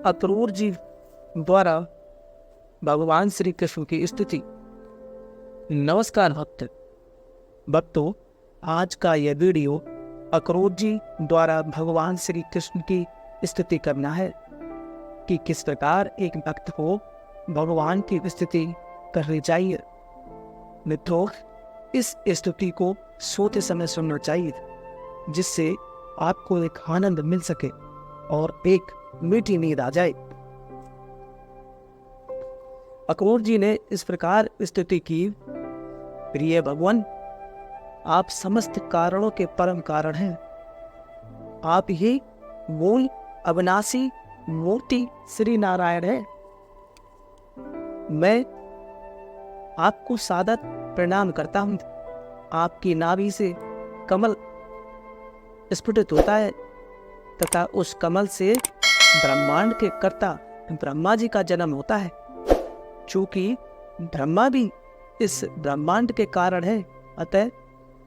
अक्रूर जी द्वारा भगवान श्री कृष्ण की स्तुति। नमस्कार भक्तों, आज का यह वीडियो अक्रूर जी द्वारा भगवान श्री कृष्ण की स्तुति करना है कि किस प्रकार एक भक्त को भगवान की स्तुति करनी चाहिए। मित्रों, इस स्तुति को सोते समय सुनना चाहिए, जिससे आपको एक आनंद मिल सके और एक मीठी नींद आ जाए। अक्रूर जी ने इस प्रकार स्तुति की, प्रिय भगवान, आप समस्त कारणों के परम कारण हैं। आप ही मूल अविनाशी मूर्ति श्री नारायण है। मैं आपको सादर प्रणाम करता हूँ। आपकी नाभि से कमल स्फुटित होता है तथा उस कमल से ब्रह्मांड के कर्ता ब्रह्मा जी का जन्म होता है। चूंकि ब्रह्मा भी इस ब्रह्मांड के कारण है, अतः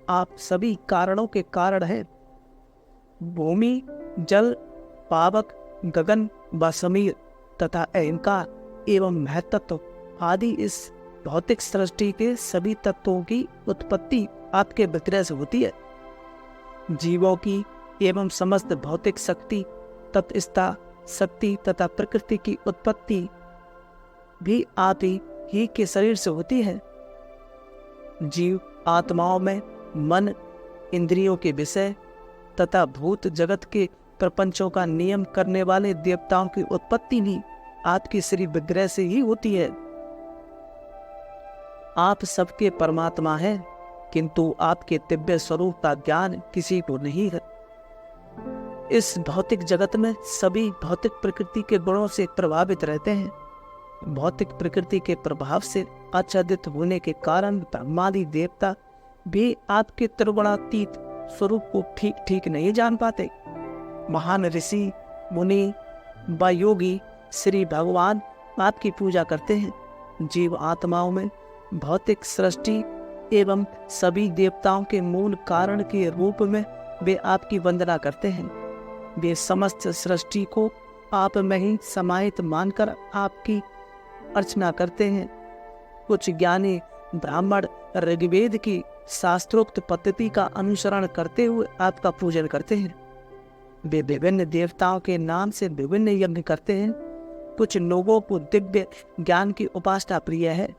आप सभी कारणों के कारण हैं। भूमि, जल, पावक, गगन व समीर तथा अहंकार एवं महत्त्व आदि इस भौतिक सृष्टि के सभी तत्वों की उत्पत्ति आपके विग्रह से होती है। जीवों की एवं समस्त भौतिक शक्ति, तत्स्था शक्ति तथा प्रकृति की उत्पत्ति भी आप ही के शरीर से होती है। जीव आत्माओं में मन, इंद्रियों के विषय तथा भूत जगत के प्रपंचों का नियम करने वाले देवताओं की उत्पत्ति भी आपकी श्री विग्रह से ही होती है। आप सबके परमात्मा हैं, किंतु आपके दिव्य स्वरूप का ज्ञान किसी को नहीं है। इस भौतिक जगत में सभी भौतिक प्रकृति के गुणों से प्रभावित रहते हैं। भौतिक प्रकृति के प्रभाव से आच्छादित होने के कारण ब्रह्मादि देवता भी आपके त्रिगुणातीत स्वरूप को ठीक ठीक नहीं जान पाते। महान ऋषि, मुनि व योगी श्री भगवान आपकी पूजा करते हैं। जीव आत्माओं में भौतिक सृष्टि एवं सभी देवताओं के मूल कारण के रूप में वे आपकी वंदना करते हैं। वे समस्त सृष्टि को आप में ही समाहित मानकर आपकी अर्चना करते हैं। कुछ ज्ञानी ब्राह्मण ऋग्वेद की शास्त्रोक्त पद्धति का अनुसरण करते हुए आपका पूजन करते हैं। वे विभिन्न देवताओं के नाम से विभिन्न यज्ञ करते हैं। कुछ लोगों को दिव्य ज्ञान की उपासना प्रिय है।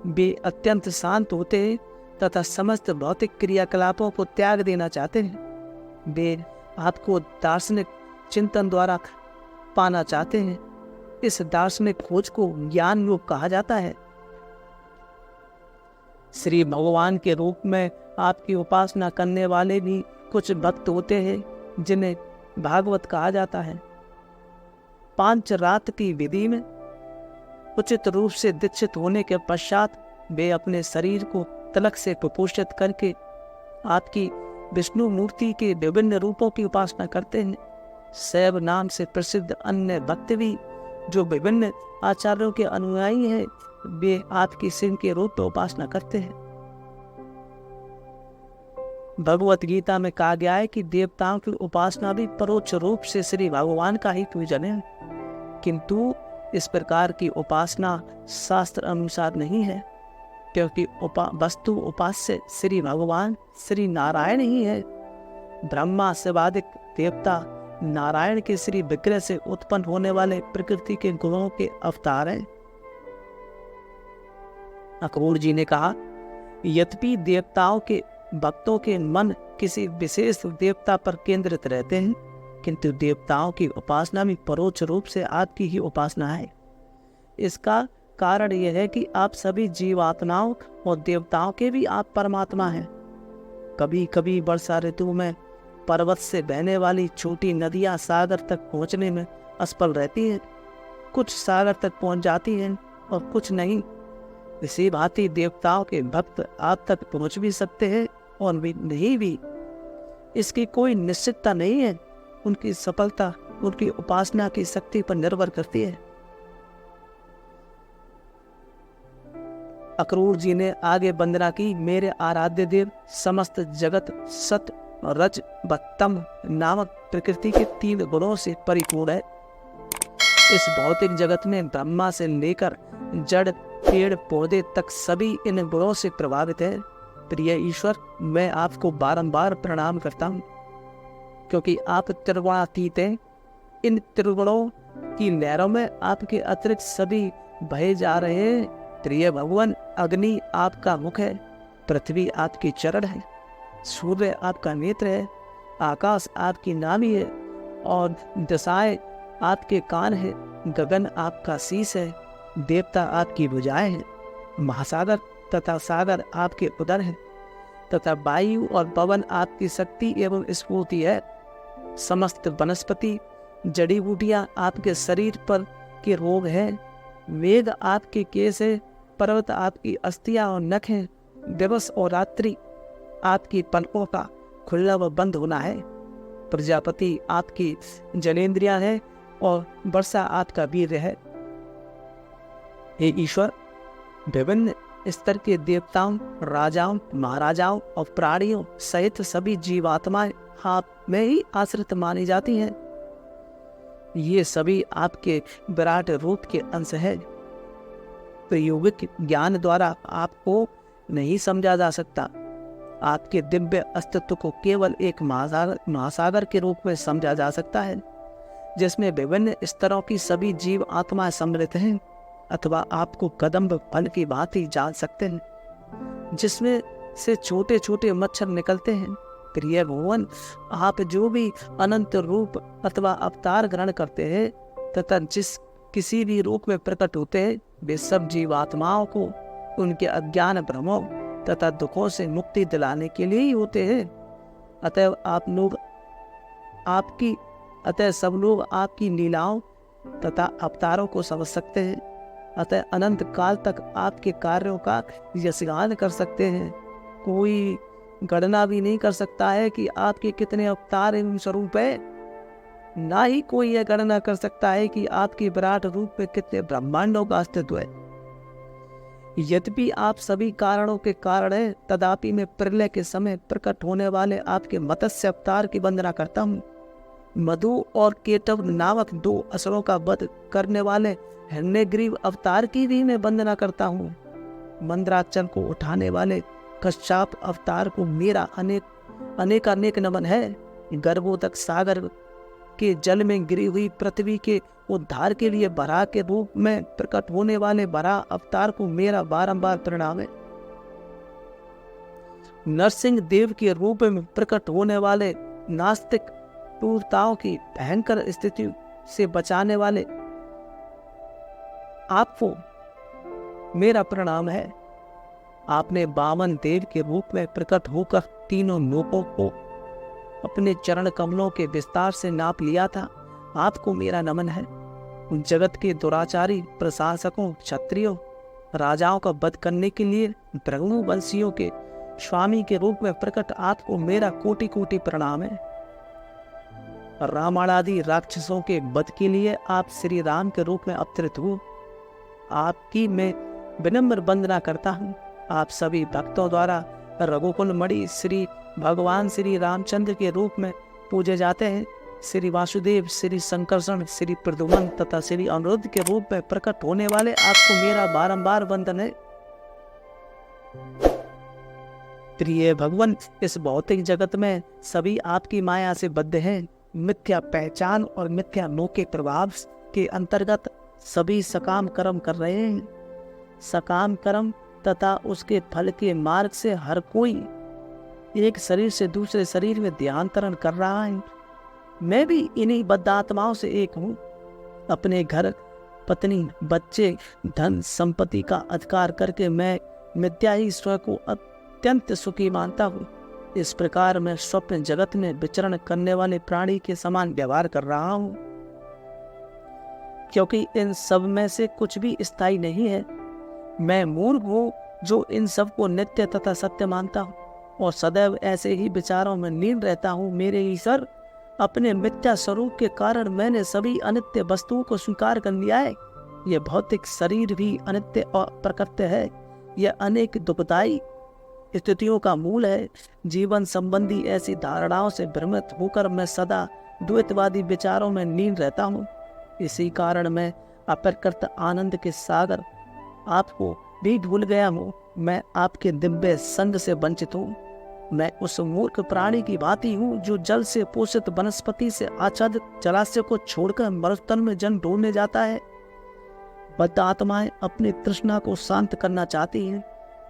वे अत्यंत शांत होते हैं तथा समस्त भौतिक क्रियाकलापों को त्याग देना चाहते हैं। वे आपको दार्शनिक चिंतन द्वारा पाना चाहते हैं। इस दार्शनिक खोज को ज्ञान योग कहा जाता है। श्री भगवान के रूप में आपकी उपासना करने वाले भी कुछ भक्त होते हैं, जिन्हें भागवत कहा जाता है। पांच रात की विधि में उचित रूप से दीक्षित होने के पश्चात वे अपने शरीर को तिलक से कुपोषित करके आपकी विष्णु मूर्ति के विभिन्न रूपों की उपासना करते हैं। शैव नाम से प्रसिद्ध अन्य भक्त भी, जो विभिन्न आचार्यों के अनुयायी हैं, वे आपकी सिंह के रूप में उपासना करते हैं। भगवत गीता में कहा गया है कि देवताओं की उपासना भी परोक्ष रूप से श्री भगवान का ही पूजन है, किंतु इस प्रकार की उपासना शास्त्र अनुसार नहीं है, क्योंकि वस्तु उपास्य श्री भगवान श्री नारायण ही है। ब्रह्मा शिवादिक देवता नारायण के श्री विग्रह से उत्पन्न होने वाले प्रकृति के गुणों के अवतार हैं। अक्रूर जी ने कहा, यद्यपि देवताओं के भक्तों के मन किसी विशेष देवता पर केंद्रित रहते हैं, किंतु देवताओं की उपासना में परोक्ष रूप से आपकी ही उपासना है। इसका कारण यह है कि आप सभी जीवात्माओं और देवताओं के भी आप परमात्मा हैं। कभी कभी वर्षा ऋतु में पर्वत से बहने वाली छोटी नदियां सागर तक पहुंचने में असफल रहती हैं। कुछ सागर तक पहुंच जाती हैं और कुछ नहीं। इसी भांति देवताओं के भक्त आप तक पहुंच भी सकते हैं और भी नहीं भी। इसकी कोई निश्चितता नहीं है। उनकी सफलता उनकी उपासना की शक्ति पर निर्भर करती है। अक्रूर जी ने आगे वंदना की, मेरे आराध्य देव, समस्त जगत सत रज व तम नामक प्रकृति के 3 गुणों से परिपूर्ण है। इस भौतिक जगत में ब्रह्मा से लेकर जड़ पेड़ पौधे तक सभी इन गुणों से प्रभावित है। प्रिय ईश्वर, मैं आपको बारंबार प्रणाम करता हूँ, क्योंकि आप त्रिगुणातीत हैं। इन त्रिगुणों की लहरों में आपके अतिरिक्त सभी बहे जा रहे हैं। प्रिय भगवान, अग्नि आपका मुख है, पृथ्वी आपके चरण है, सूर्य आपका नेत्र है, आकाश आपकी नाभि है और दिशाएं आपके कान है, गगन आपका शीश है, देवता आपकी भुजाएं हैं, महासागर तथा सागर आपके उदर है, तथा वायु और पवन आपकी शक्ति एवं स्फूर्ति है। समस्त वनस्पति जड़ी बूटियां आपके शरीर पर के रोग है, मेघ आपके केस है, पर्वत आपकी अस्थियां और नख हैं, दिवस और रात्रि आपकी पलकों का खुलना व बंद होना है, प्रजापति आपकी जनेंद्रियां है और वर्षा आपका वीर्य है। हे ईश्वर, विभिन्न स्तर के देवताओं, राजाओं, महाराजाओं और प्राणियों सहित सभी जीवात्माएं आप में ही आश्रित मानी जाती हैं। ये सभी आपके विराट रूप के अंश है। प्रायोगिक ज्ञान द्वारा आपको नहीं समझा जा सकता। आपके दिव्य अस्तित्व को केवल एक महासागर के रूप में समझा जा सकता है, जिसमें विभिन्न स्तरों की सभी जीव आत्माएं सम्मिलित हैं, अथवा आपको कदम्ब फल की भांति जान सकते हैं, जिसमें से छोटे छोटे मच्छर निकलते हैं। प्रिय भगवान, आप जो भी अनंत रूप अथवा अवतार ग्रहण करते हैं तथा जिस किसी भी रूप में प्रकट होते हैं, वे सब जीवात्माओं को उनके अज्ञान भ्रमों तथा दुखों से मुक्ति दिलाने के लिए ही होते हैं। अतः सब लोग आपकी लीलाओं तथा अवतारों को समझ सकते हैं। अतः अनंत काल तक आपके कार्यों का यशगान कर सकते हैं। कोई गणना भी नहीं कर सकता है कि आपके कितने अवतार एवं स्वरूप है। ना ही कोई यह गणना कर सकता है कि आपके विराट रूप में कितने ब्रह्मांडों का अस्तित्व है। यद्यपि आप सभी कारणों के कारण हैं, तथापि मैं प्रलय के समय प्रकट होने वाले आपके मत्स्य अवतार की वंदना करता हूँ। मधु और केटव नामक दो असुरों का वध करने वाले हिरण्यग्रीव अवतार की भी मैं वंदना करता हूँ। मंदराचल को उठाने वाले कश्यप अवतार को मेरा अनेक नमन है। गर्भोदक सागर के जल में गिरी हुई पृथ्वी के उद्धार के लिए बराह के रूप में प्रकट होने वाले बराह अवतार को मेरा बारंबार प्रणाम है। नरसिंह देव के रूप में प्रकट होने वाले नास्तिक क्रूरताओं की भयंकर स्थिति से बचाने वाले आपको मेरा प्रणाम है। आपने वामन देव के रूप में प्रकट होकर तीनों लोकों को अपने चरण कमलों के विस्तार से नाप लिया था। आपको मेरा नमन है। जगत के दुराचारी प्रशासकों, क्षत्रियों, राजाओं का वध करने के लिए भृगु वंशियों के स्वामी के रूप में प्रकट आपको मेरा कोटि कोटि प्रणाम है। रावण आदि राक्षसों के वध के लिए आप श्री राम के रूप में अवतरित हो। आपकी मैं विनम्र वंदना करता हूँ। आप सभी भक्तों द्वारा रघुकुल मणि श्री भगवान श्री रामचंद्र के रूप में पूजे जाते हैं। श्री वासुदेव, श्री संकर्षण, श्री प्रद्युम्न तथा श्री अनिरुद्ध के रूप में प्रकट होने वाले आपको मेरा बारंबार वंदन है। प्रिय भगवान, इस भौतिक जगत में सभी आपकी माया से बद्ध हैं। मिथ्या पहचान और मिथ्या मोह के प्रभाव के अंतर्गत सभी सकाम कर्म कर रहे हैं। सकाम कर्म तथा उसके फल के मार्ग से हर कोई एक शरीर से दूसरे शरीर में देहांतरण कर रहा है। मैं भी इन्हीं बद्ध आत्माओं से एक हूँ। अपने घर, पत्नी, बच्चे, धन संपत्ति का अधिकार करके मैं मिथ्या ही स्वयं को अत्यंत सुखी मानता हूँ। इस प्रकार मैं स्वप्न जगत में विचरण करने वाले प्राणी के समान व्यवहार कर रहा हूँ, क्योंकि इन सब में से कुछ भी स्थायी नहीं है। मैं मूर्ख हूँ जो इन सब को नित्य तथा सत्य मानता हूँ और सदैव ऐसे ही विचारों में लीन रहता हूँ। मेरे ईश्वर, अपने मिथ्या स्वरूप के कारण मैंने सभी अनित्य वस्तुओं को स्वीकार कर लिया है। यह भौतिक शरीर भी अनित्य और प्रकृति है। यह अनेक दुखदायी स्थितियों का मूल है। जीवन संबंधी ऐसी धारणाओं से भ्रमित होकर मैं सदा द्वैतवादी विचारों में लीन रहता हूँ। इसी कारण मैं अप्रकृत आनंद के सागर आपको भी भूल गया हूँ। मैं आपके दिव्य संग से वंचित हूँ। मैं उस मूर्ख प्राणी की भांति हूँ जो जल से पोषित वनस्पति से आच्छादित जलाशय को छोड़कर मरुस्थल में जन्म ढूंढने जाता है। बद्ध आत्माएं अपनी तृष्णा को शांत करना चाहती हैं,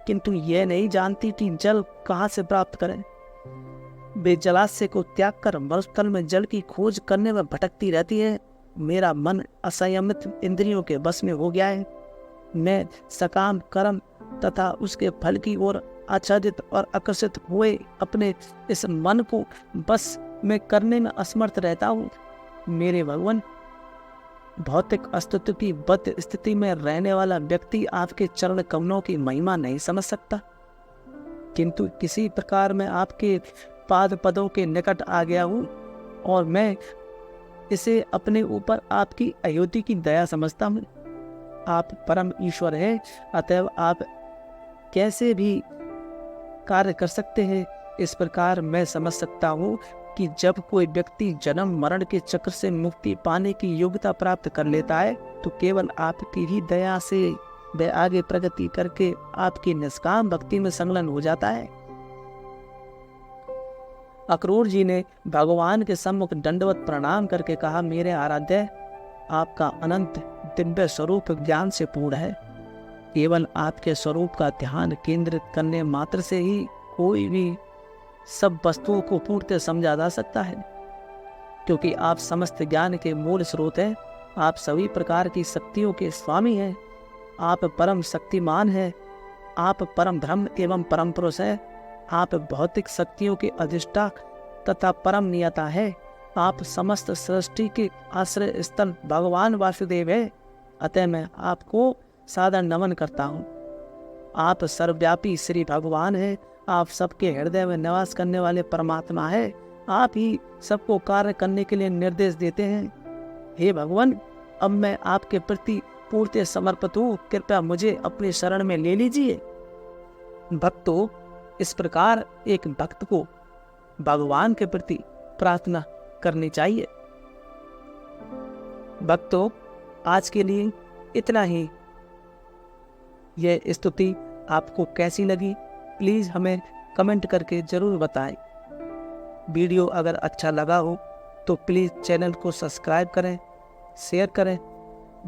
किंतु यह नहीं जानती कि जल कहाँ से प्राप्त करें। वे जलाशय को त्याग कर मरुस्थल में जल की खोज करने में भटकती रहती है। मेरा मन असंयमित इंद्रियों के बस में हो गया है। मैं सकाम कर्म तथा उसके फल की ओर आच्छादित और आकर्षित हुए अपने इस मन को बस में करने में असमर्थ रहता हूँ। मेरे भगवान, भौतिक अस्तित्व की बद्ध स्थिति में रहने वाला व्यक्ति आपके चरण कमलों की महिमा नहीं समझ सकता, किंतु किसी प्रकार मैं आपके पाद पदों के निकट आ गया हूँ और मैं इसे अपने ऊपर आपकी अयोध्या की दया समझता हूँ। आप परम ईश्वर हैं, अतएव आप कैसे भी कार्य कर सकते हैं। इस प्रकार मैं समझ सकता हूँ कि जब कोई व्यक्ति जन्म मरण के चक्र से मुक्ति पाने की योग्यता प्राप्त कर लेता है तो केवल आपकी ही दया से वह आगे प्रगति करके आपकी निष्काम भक्ति में संलग्न हो जाता है। अक्रूर जी ने भगवान के सम्मुख दंडवत प्रणाम करके कहा, मेरे आराध्य, आपका अनंत दिव्य स्वरूप ज्ञान से पूर्ण है। केवल आपके स्वरूप का ध्यान केंद्रित करने मात्र से ही कोई भी सब वस्तुओं को पूर्णतः समझा जा सकता है, क्योंकि आप समस्त ज्ञान के मूल स्रोत हैं। आप सभी प्रकार की शक्तियों के स्वामी हैं। आप परम शक्तिमान हैं। आप परम धर्म एवं परम पुरुष हैं। आप भौतिक शक्तियों के अधिष्ठा तथा परम नियता है। आप समस्त सृष्टि के आश्रय स्थल भगवान वासुदेव है। अतः मैं आपको सादर नमन करता हूँ। आप सर्वव्यापी श्री भगवान हैं। आप सबके हृदय में निवास करने वाले परमात्मा है। आप ही सबको कार्य करने के लिए निर्देश देते हैं। हे भगवान, अब मैं आपके प्रति पूर्णतः समर्पित हूँ। कृपया मुझे अपनी शरण में ले लीजिए। भक्तों, इस प्रकार एक भक्त को भगवान के प्रति प्रार्थना करनी चाहिए। भक्तों, आज के लिए इतना ही। यह स्तुति आपको कैसी लगी प्लीज़ हमें कमेंट करके ज़रूर बताएं। वीडियो अगर अच्छा लगा हो तो प्लीज़ चैनल को सब्सक्राइब करें, शेयर करें।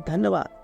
धन्यवाद।